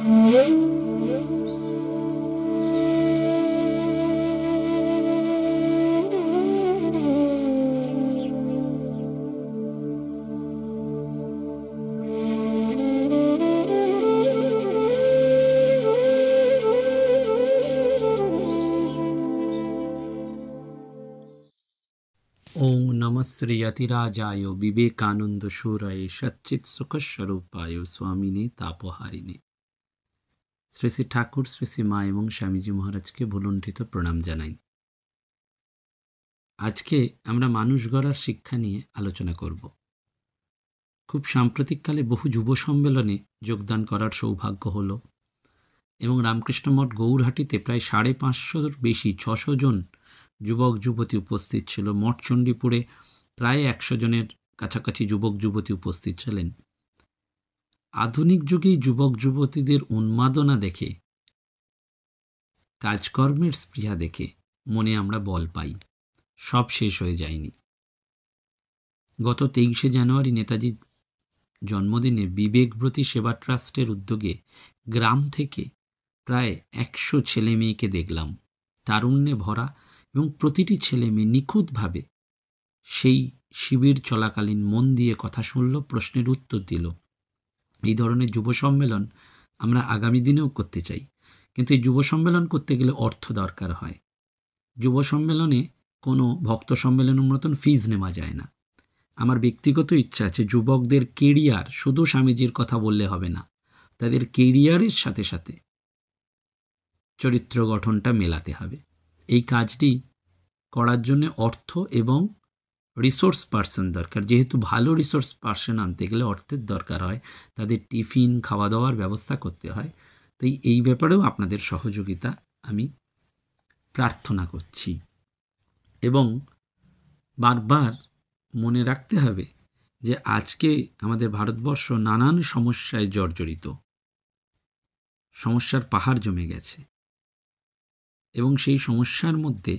ওং নমঃ শ্রী যতিরাজায় বিবেকানন্দ সুরায় সচ্চিৎ সুখস্বরূপায় স্বামিনে তাপহারিণে। শ্রী শ্রী ঠাকুর, শ্রী শ্রী মা এবং স্বামীজি মহারাজকে ভুলুণ্ঠিত প্রণাম জানাই। আজকে আমরা মানুষ গড়ার শিক্ষা নিয়ে আলোচনা করব। খুব সাম্প্রতিককালে বহু যুব সম্মেলনে যোগদান করার সৌভাগ্য হলো এবং রামকৃষ্ণ মঠ গৌরহাটিতে প্রায় 550-র বেশি 600 জন যুবক যুবতী উপস্থিত ছিল। মঠচণ্ডীপুরে প্রায় 100 জনের কাছাকাছি যুবক যুবতী উপস্থিত ছিলেন। আধুনিক যুগেই যুবক যুবতীদের উন্মাদনা দেখে, কাজকর্মের স্পৃহা দেখে মনে আমরা বল পাই। সব শেষ হয়ে যায়নি। গত 23শে জানুয়ারি নেতাজির জন্মদিনে বিবেকব্রতী সেবা ট্রাস্টের উদ্যোগে গ্রাম থেকে প্রায় 100 ছেলে মেয়েকে দেখলাম, তারুণ্যে ভরা, এবং প্রতিটি ছেলে মেয়ে নিখুঁতভাবে সেই শিবির চলাকালীন মন দিয়ে কথা শুনল, প্রশ্নের উত্তর দিল। এই ধরনের যুব সম্মেলন আমরা আগামী দিনেও করতে চাই, কিন্তু এই যুব সম্মেলন করতে গেলে অর্থ দরকার হয়। যুব সম্মেলনে কোনো ভক্ত সম্মেলনের মতন ফিজ নেওয়া যায় না। আমার ব্যক্তিগত ইচ্ছা আছে যুবকদের কেরিয়ার, শুধু স্বামীজির কথা বললে হবে না, তাদের কেরিয়ারের সাথে সাথে চরিত্র গঠনটা মেলাতে হবে। এই কাজটি করার জন্য অর্থ এবং রিসোর্স পার্সন দরকার। যেহেতু ভালো রিসোর্স পার্সন আনতে গেলে অর্থের দরকার হয়, তাদের টিফিন খাওয়া দাওয়ার ব্যবস্থা করতে হয়। তাই এই ব্যাপারেও আপনাদের সহযোগিতা আমি প্রার্থনা করছি। এবং বারবার মনে রাখতে হবে যে আজকে আমাদের ভারতবর্ষ নানান সমস্যায় জর্জরিত, সমস্যার পাহাড় জমে গেছে, এবং সেই সমস্যার মধ্যে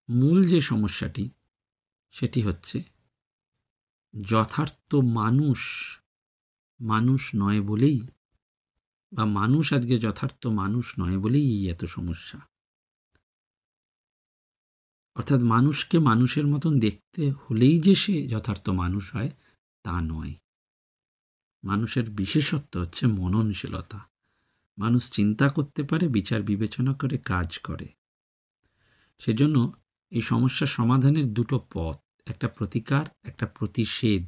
মূল যে সমস্যাটি সেটি হচ্ছে যথার্থ মানুষ নয় বলেই, বা মানুষ আজকে যথার্থ মানুষ নয় বলেই এই এত সমস্যা। অর্থাৎ মানুষকে মানুষের মতন দেখতে হলেই যে সে যথার্থ মানুষ হয় তা নয়। মানুষের বিশেষত্ব হচ্ছে মননশীলতা। মানুষ চিন্তা করতে পারে, বিচার বিবেচনা করে কাজ করে। সেজন্য এই সমস্যা সমাধানের দুটো পথ, একটা প্রতিকার, একটা প্রতিষেধ।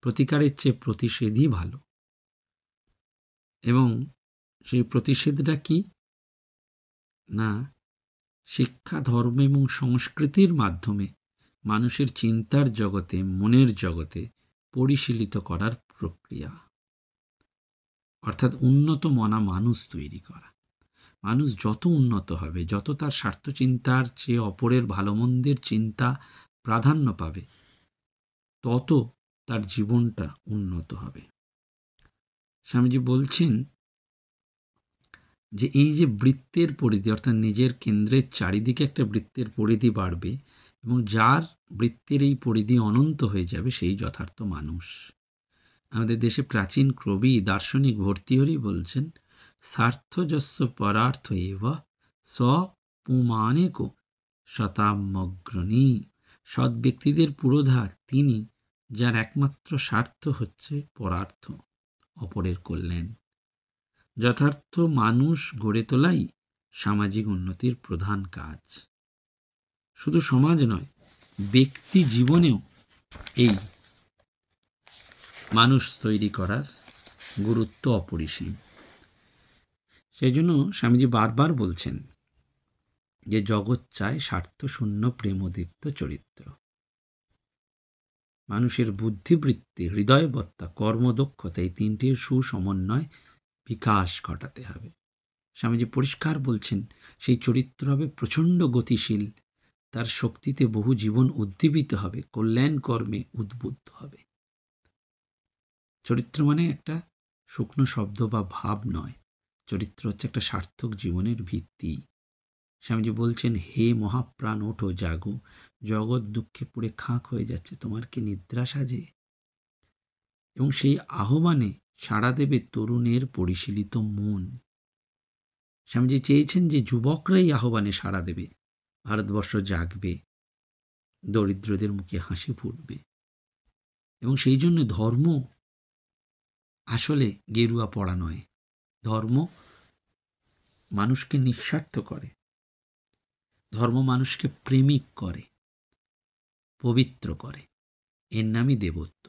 প্রতিকারের চেয়ে প্রতিষেধই ভালো। এবং সেই প্রতিষেধটা কি না, শিক্ষা, ধর্ম এবং সংস্কৃতির মাধ্যমে মানুষের চিন্তার জগতে, মনের জগতে পরিশীলিত করার প্রক্রিয়া। অর্থাৎ উন্নত মনা মানুষ তৈরি করা। মানুষ যত উন্নত হবে, যত তার স্বার্থ চিন্তার চেয়ে অপরের ভালো মন্দের চিন্তা প্রাধান্য পাবে, তত তার জীবনটা উন্নত হবে। স্বামীজি বলছেন যে এই যে বৃত্তের পরিধি, অর্থাৎ নিজের কেন্দ্রের চারিদিকে একটা বৃত্তের পরিধি বাড়বে, এবং যার বৃত্তের এই পরিধি অনন্ত হয়ে যাবে, সেই যথার্থ মানুষ। আমাদের দেশে প্রাচীন কবি দার্শনিক ভর্তৃহরি বলছেন, স্বার্থযস্য পরার্থ এব স পুমানেক শতামগ্রণী। সৎ ব্যক্তিদের পুরোধা তিনি, যার একমাত্র স্বার্থ হচ্ছে পরার্থ, অপরের কল্যাণ। যথার্থ মানুষ গড়ে তোলাই সামাজিক উন্নতির প্রধান কাজ। শুধু সমাজ নয়, ব্যক্তি জীবনেও এই মানুষ তৈরি করার গুরুত্ব অপরিসীম। সেই জন্য স্বামীজি বারবার বলছেন যে জগৎ চায় স্বার্থশূন্য প্রেমদীপ্ত চরিত্র। মানুষের বুদ্ধিবৃত্তি, হৃদয়বত্তা, কর্মদক্ষতা, এই তিনটির সুসমন্বয় বিকাশ ঘটাতে হবে। স্বামীজি পরিষ্কার বলছেন, সেই চরিত্র হবে প্রচণ্ড গতিশীল, তার শক্তিতে বহু জীবন উদ্দীপিত হবে, কল্যাণ কর্মে উদ্বুদ্ধ হবে। চরিত্র মানে একটা শুকনো শব্দ বা ভাব নয়, চরিত্র হচ্ছে একটা সার্থক জীবনের ভিত্তি। স্বামীজি বলছেন, হে মহাপ্রাণ ওঠো জাগো, জগৎ দুঃখে পুড়ে খাঁক হয়ে যাচ্ছে, তোমার কি নিদ্রা সাজে? এবং সেই আহ্বানে সাড়া দেবে তরুণের পরিশীলিত মন। স্বামীজি চেয়েছেন যে যুবকরাই আহ্বানে সাড়া দেবে, ভারতবর্ষ জাগবে, দরিদ্রদের মুখে হাসি ফুটবে। এবং সেই জন্য ধর্ম আসলে গেরুয়া পড়া নয়। ধর্ম মানুষকে নিঃস্বার্থ করে, ধর্ম মানুষকে প্রেমিক করে, পবিত্র করে। এর নামই দেবত্ব।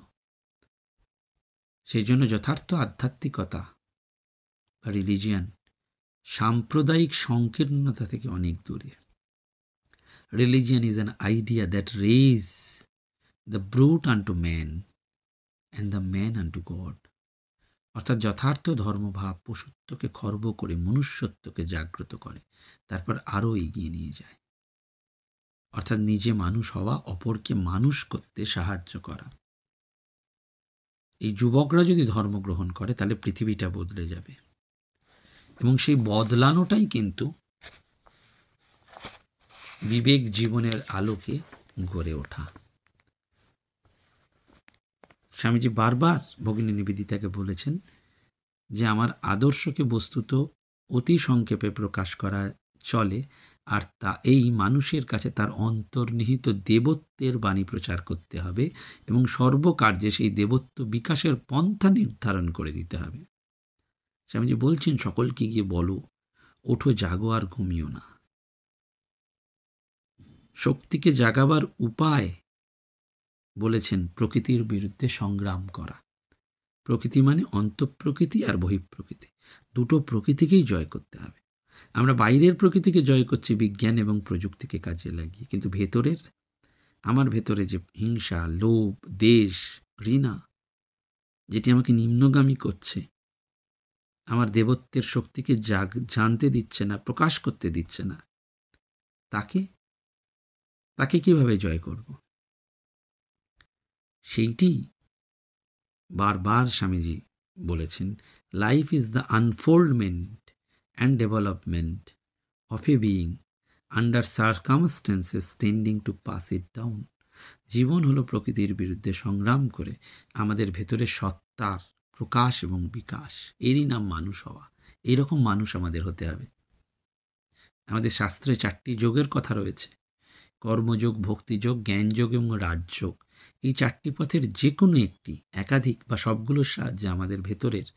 সেই জন্য যথার্থ আধ্যাত্মিকতা বা রিলিজিয়ান সাম্প্রদায়িক সংকীর্ণতা থেকে অনেক দূরে। Religion is an idea that raise the brute unto man and the man unto God. অর্থাৎ যথার্থ ধর্মভাব পশুত্বকে খর্ব করে মনুষ্যত্বকে জাগ্রত করে, তারপর আরও এগিয়ে নিয়ে যায়। অর্থাৎ নিজে মানুষ হওয়া, অপরকে মানুষ করতে সাহায্য করা। এই যুবকরা যদি ধর্ম গ্রহণ করে তাহলে পৃথিবীটা বদলে যাবে, এবং সেই বদলানোটাই কিন্তু বিবেক জীবনের আলোকে গড়ে ওঠা। স্বামীজি বারবার ভগিনী নিবেদিতাকে বলেছেন যে আমার আদর্শকে বস্তুত অতি সংক্ষেপে প্রকাশ করা চলে, আর তা এই মানুষের কাছে তার অন্তর্নিহিত দেবত্বের বাণী প্রচার করতে হবে এবং সর্বকার্যে সেই দেবত্ব বিকাশের পন্থা নির্ধারণ করে দিতে হবে। স্বামীজি বলছেন সকলকে গিয়ে বলো, ওঠো, জাগো, আর ঘুমিও না। শক্তিকে জাগাবার উপায় বলেছেন প্রকৃতির বিরুদ্ধে সংগ্রাম করা। প্রকৃতি মানে অন্তঃপ্রকৃতি আর বহিঃপ্রকৃতি, দুটো প্রকৃতিকেই জয় করতে হবে। আমরা বাইরের প্রকৃতিকে জয় করছি বিজ্ঞান এবং প্রযুক্তিকে কাজে লাগিয়ে, কিন্তু ভেতরের, আমার ভেতরে যে হিংসা, লোভ, দেশ, ঘৃণা, যেটি আমাকে নিম্নগামী করছে, আমার দেবত্বের শক্তিকে জানতে দিচ্ছে না, প্রকাশ করতে দিচ্ছে না, তাকে কিভাবে জয় করব? সেইটি বারবার স্বামীজি বলেছেন, life is the unfoldment and development of a being under circumstances tending to press it down. জীবন হলো প্রকৃতির বিরুদ্ধে সংগ্রাম করে আমাদের ভেতরে সত্তার প্রকাশ এবং বিকাশ। এরই নাম মানুষ হওয়া। এইরকম মানুষ আমাদের হতে হবে। আমাদের শাস্ত্রে 4টি যোগের কথা রয়েছে: কর্মযোগ, ভক্তিযোগ, জ্ঞানযোগ এবং রাজযোগ। এই 4টি পথের যে কোনো একটি, একাধিক বা সবগুলোর সাহায্যে আমাদের ভেতরের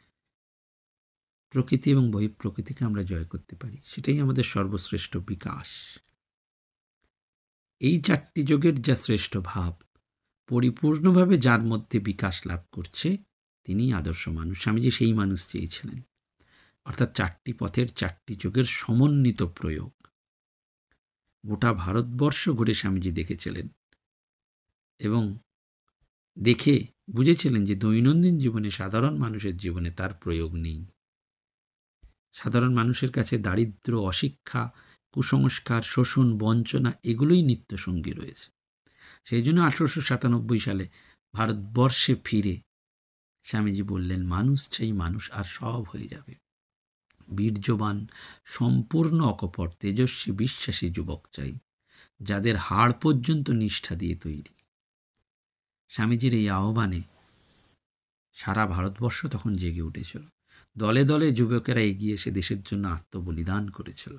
প্রকৃতি এবং বহিঃপ্রকৃতিকে আমরা জয় করতে পারি। সেটাই আমাদের সর্বশ্রেষ্ঠ বিকাশ। এই 4টি যোগের যা শ্রেষ্ঠ ভাব পরিপূর্ণভাবে যার মধ্যে বিকাশ লাভ করছে, তিনি আদর্শ মানুষ। স্বামীজি সেই মানুষ চেয়েছিলেন, অর্থাৎ 4টি পথের 4টি যোগের সমন্বিত প্রয়োগ। গোটা ভারতবর্ষ ঘুরে স্বামীজি দেখেছিলেন এবং দেখে বুঝেছিলেন যে দৈনন্দিন জীবনে, সাধারণ মানুষের জীবনে তার প্রয়োগ নেই। সাধারণ মানুষের কাছে দারিদ্র্য, অশিক্ষা, কুসংস্কার, শোষণ, বঞ্চনা এগুলোই নিত্যসঙ্গী রয়েছে। সেই জন্য 1897 সালে ভারতবর্ষে ফিরে স্বামীজি বললেন, মানুষ চাই, মানুষ, আর সব হয়ে যাবে। বীর্যবান, সম্পূর্ণ অকপট, তেজস্বী, বিশ্বাসী যুবক চাই, যাদের হাড় পর্যন্ত নিষ্ঠা দিয়ে তৈরি। স্বামীজির এই আহ্বানে সারা ভারতবর্ষ তখন জেগে উঠেছিল। দলে দলে যুবকেরা এগিয়ে এসে দেশের জন্য আত্মবলিদান করেছিল।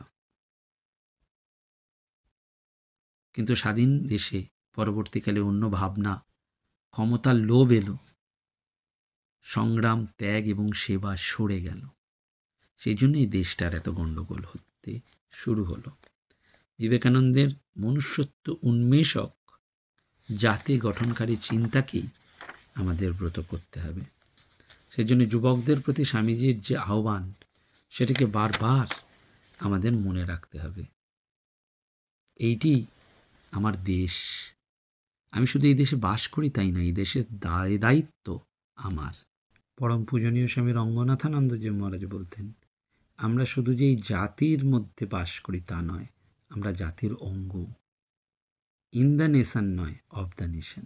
কিন্তু স্বাধীন দেশে পরবর্তীকালে অন্য ভাবনা, ক্ষমতার লোভ এলো, সংগ্রাম, ত্যাগ এবং সেবা সরে গেল। সেই জন্যই দেশটার এত গণ্ডগোল হতে শুরু হলো। বিবেকানন্দের মনুষ্যত্ব উন্মেষক জাতি গঠনকারী চিন্তাকেই আমাদের ব্রত করতে হবে। সেই জন্য যুবকদের প্রতি স্বামীজির যে আহ্বান, সেটাকে বারবার আমাদের মনে রাখতে হবে। এইটি আমার দেশ, আমি শুধু এই দেশে বাস করি তাই না, এই দেশের দায়িত্ব আমার। পরম পূজনীয় স্বামী রঙ্গনাথানন্দজি মহারাজ বলতেন, আমরা শুধু যে এই জাতির মধ্যে বাস করি তা নয়, আমরা জাতির অঙ্গ। ইন দ্য নেশন নয়, অফ দ্য নেশন।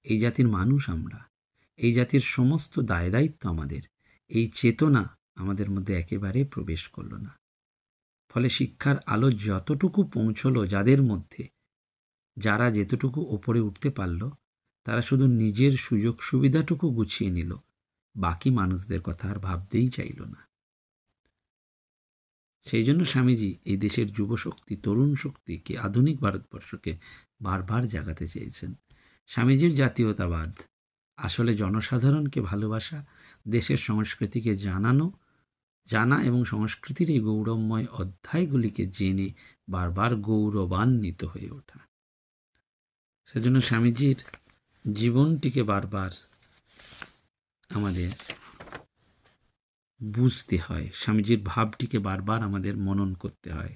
এই জাতির মানুষ আমরা, এই জাতির সমস্ত দায়িত্ব আমাদের। এই চেতনা আমাদের মধ্যে একেবারে প্রবেশ করলো না। ফলে শিক্ষার আলো যতটুকু পৌঁছলো যাদের মধ্যে, যারা যেতটুকু ওপরে উঠতে পারল, তারা শুধু নিজের সুযোগ সুবিধাটুকু গুছিয়ে নিল, বাকি মানুষদের কথা আর ভাবতেই চাইল না। সেই জন্য স্বামীজি এই দেশের যুবশক্তি, তরুণ শক্তিকে, আধুনিক ভারতবর্ষকে বারবার জাগাতে চেয়েছেন। স্বামীজির জাতীয়তাবাদ আসলে জনসাধারণকে ভালোবাসা, দেশের সংস্কৃতিকে জানা এবং সংস্কৃতির এই গৌরবময় অধ্যায়গুলিকে জেনে বারবার গৌরবান্বিত হয়ে ওঠা। সেজন্য স্বামীজির জীবনটিকে বারবার আমাদের বুঝতে হয়, স্বামীজির ভাবটিকে বারবার আমাদের মনন করতে হয়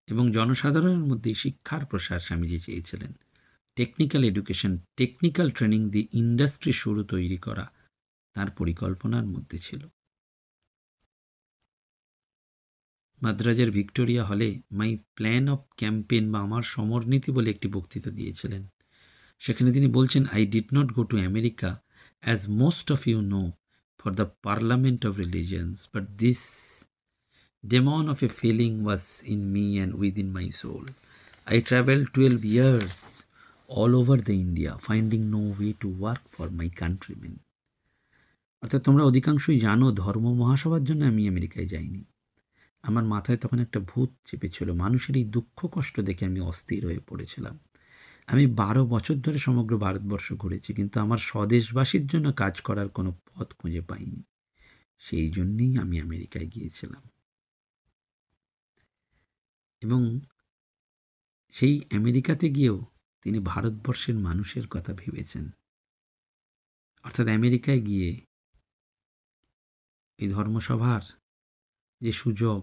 এবং জনসাধারণের মধ্যে শিক্ষার প্রসার স্বামীজি চেয়েছিলেন। টেকনিক্যাল এডুকেশন, টেকনিক্যাল ট্রেনিং দিয়ে ইন্ডাস্ট্রি শুরু তৈরি করা তার পরিকল্পনার মধ্যে ছিল। মাদ্রাজের ভিক্টোরিয়া হলে মাই প্ল্যান অফ ক্যাম্পেইন বা আমার সমরনীতি বলে একটি বক্তৃতা দিয়েছিলেন। সেখানে তিনি বলছেন, I did not go to America as most of you know for the parliament of religions, but this demon of a feeling was in me and within my soul. I traveled 12 years all over the India, finding no way to work for my countrymen. অর্থাৎ তোমরা অধিকাংশই জানো ধর্ম মহাসভার জন্য আমি আমেরিকায় যাইনি। আমার মাথায় তখন একটা ভূত চেপেছিল। মানুষের এই দুঃখ কষ্ট দেখে আমি অস্থির হয়ে পড়েছিলাম। আমি 12 বছর ধরে সমগ্র ভারতবর্ষ ঘুরেছি, কিন্তু আমার স্বদেশবাসীর জন্য কাজ করার কোনো পথ খুঁজে পাইনি। সেই জন্যেই আমি আমেরিকায় গিয়েছিলাম। এবং সেই আমেরিকাতে গিয়েও তিনি ভারতবর্ষের মানুষের কথা ভেবেছেন। অর্থাৎ আমেরিকায় গিয়ে এই ধর্মসভার যে সুযোগ,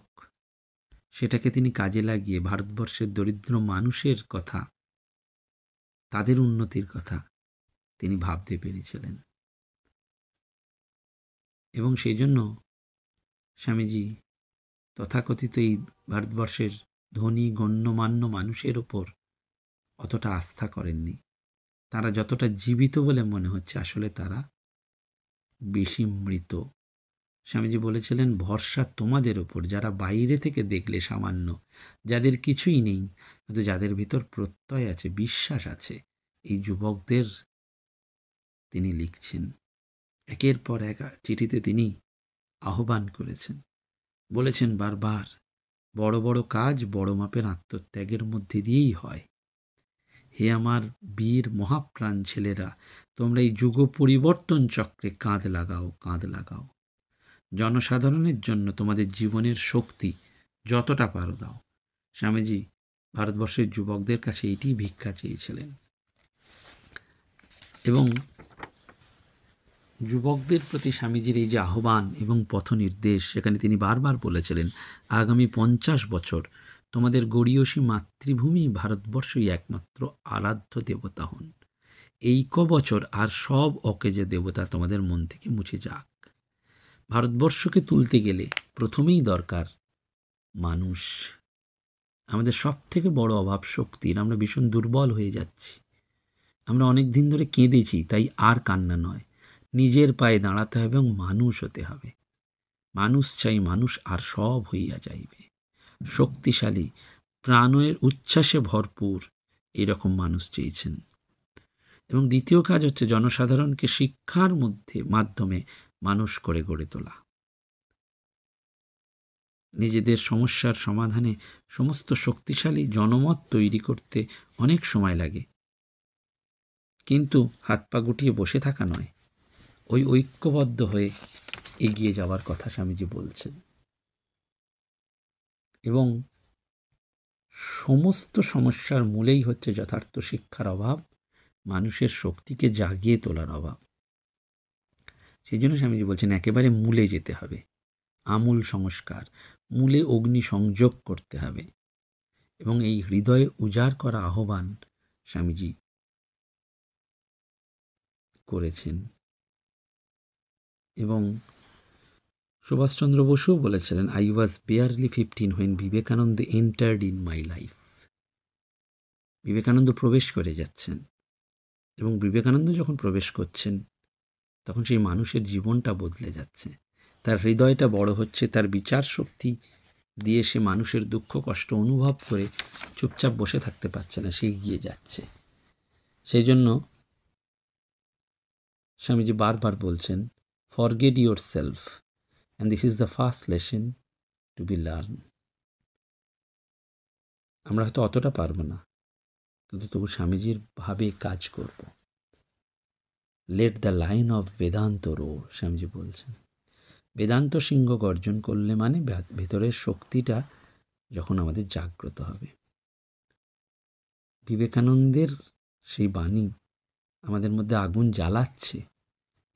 সেটাকে তিনি কাজে লাগিয়ে ভারতবর্ষের দরিদ্র মানুষের কথা, তাদের উন্নতির কথা তিনি ভাবতে পেরেছিলেন। এবং সেই জন্য স্বামীজি তথাকথিত এই ভারতবর্ষের ধনী গণ্যমান্য মানুষের ওপর অতটা আস্থা করেননি। তারা যতটা জীবিত বলে মনে হচ্ছে, আসলে তারা বেশি মৃত। স্বামীজি বলেছিলেন, ভরসা তোমাদের ওপর, যারা বাইরে থেকে দেখলে সামান্য, যাদের কিছুই নেই, কিন্তু যাদের ভিতর প্রত্যয় আছে, বিশ্বাস আছে। এই যুবকদের তিনি লিখছেন। একের পর এক চিঠিতে তিনি আহ্বান করেছেন, বলেছেন বারবার, বড় বড় কাজ বড় মাপের আত্মত্যাগের মধ্যে দিয়েই হয়। হে আমার বীর মহাপ্রাণ ছেলেরা, তোমরা এই যুগ পরিবর্তন চক্রে কাঁধ লাগাও, কাঁধ লাগাও। জনসাধারণের জন্য তোমাদের জীবনের শক্তি যতটা পারো দাও। স্বামীজি ভারতবর্ষের যুবকদের কাছে এটি ভিক্ষা চেয়েছিলেন। এবং যুবকদের প্রতি স্বামীজির এই যে আহ্বান এবং পথ নির্দেশ, সেখানে তিনি বারবার বলেছিলেন, আগামী 50 বছর তোমাদের গড়ীয়সী মাতৃভূমি ভারতবর্ষই একমাত্র আরাধ্য দেবতা হন। এই বছর আর সব অকেজে দেবতা তোমাদের মন থেকে মুছে যাক। ভারতবর্ষকে তুলতে গেলে প্রথমেই দরকার মানুষ। আমাদের সব থেকে বড় অভাব শক্তির। আমরা ভীষণ দুর্বল হয়ে যাচ্ছি। আমরা অনেক দিন ধরে কেঁদেছি, তাই আর কান্না নয়, নিজের পায়ে দাঁড়াতে হবে এবং মানুষ হতে হবে। মানুষ চাই, মানুষ আর সব হইয়া যাইবে। শক্তিশালী, প্রাণের উচ্ছ্বাসে ভরপুর এরকম মানুষ চেয়েছেন। এবং দ্বিতীয় কাজ হচ্ছে জনসাধারণকে শিক্ষার মাধ্যমে মানুষ করে গড়ে তোলা। নিজেদের সমস্যার সমাধানে সমস্ত শক্তিশালী জনমত তৈরি করতে অনেক সময় লাগে, কিন্তু হাত পা গুটিয়ে বসে থাকা নয়, ওই ঐক্যবদ্ধ হয়ে এগিয়ে যাওয়ার কথা স্বামীজি বলছেন। এবং সমস্ত সমস্যার মূলেই হচ্ছে যথার্থ শিক্ষার অভাব, মানুষের শক্তিকে জাগিয়ে তোলার অভাব। সেই জন্য স্বামীজি বলছেন একেবারে মূলে যেতে হবে, আমূল সংস্কার, মূলে অগ্নি সংযোগ করতে হবে। এবং এই হৃদয়ে উজাড় করা আহ্বান স্বামীজি করেছেন। এবং সুভাষচন্দ্র বসুও বলেছিলেন, I was barely 15 when Vivekananda entered in my life. Vivekananda প্রবেশ করে যাচ্ছেন, এবং বিবেকানন্দ যখন প্রবেশ করছেন তখন সেই মানুষের জীবনটা বদলে যাচ্ছে, তার হৃদয়টা বড় হচ্ছে, তার বিচার শক্তি দিয়ে সে মানুষের দুঃখ কষ্ট অনুভব করে চুপচাপ বসে থাকতে পারছে না, সে এগিয়ে যাচ্ছে। সেই জন্য স্বামীজি বারবার বলছেন, forget yourself and this is the first lesson to be learn. আমরা হয়তো অতটা পারবো না, কিন্তু তবু স্বামীজির ভাবে কাজ করব। Let the lion of Vedanta roar, Swamiji বলছেন। বেদান্ত সিংহ গর্জন করলে মানে ভেতরের শক্তিটা যখন আমাদের জাগ্রত হবে। বিবেকানন্দের সেই বাণী আমাদের মধ্যে আগুন জ্বালাচ্ছে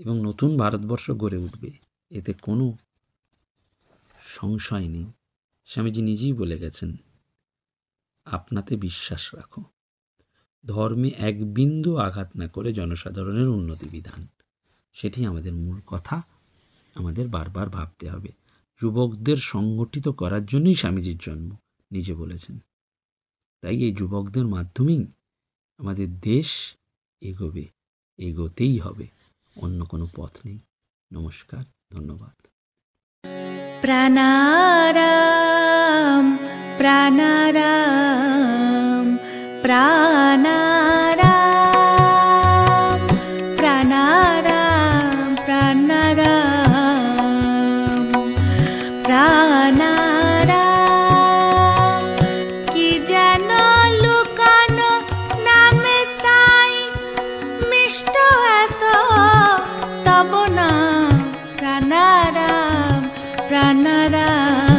এবং নতুন ভারতবর্ষ গড়ে উঠবে, এতে কোনো সংশয় নেই। স্বামীজি নিজেই বলে গেছেন, আপনাতে বিশ্বাস রাখো, ধর্মে এক বিন্দু আঘাত না করে জনসাধারণের উন্নতি বিধান, সেটি আমাদের মূল কথা। আমাদের বারবার ভাবতে হবে। যুবকদের সংগঠিত করার জন্যই স্বামীজির জন্ম, নিজে বলেছেন। তাই এই যুবকদের মাধ্যমেই আমাদের দেশ এগোবে, এগোতেই হবে, অন্য কোনো পথ নেই। নমস্কার, ধন্যবাদ। প্রাণারাম প্রাণারাম প্রাণারাম প্রাণারাম প্রাণারাম প্রাণারাম। কি যেন লুকানো নামে তাই মিষ্ট এত তব নাম প্রাণারাম প্রাণারাম।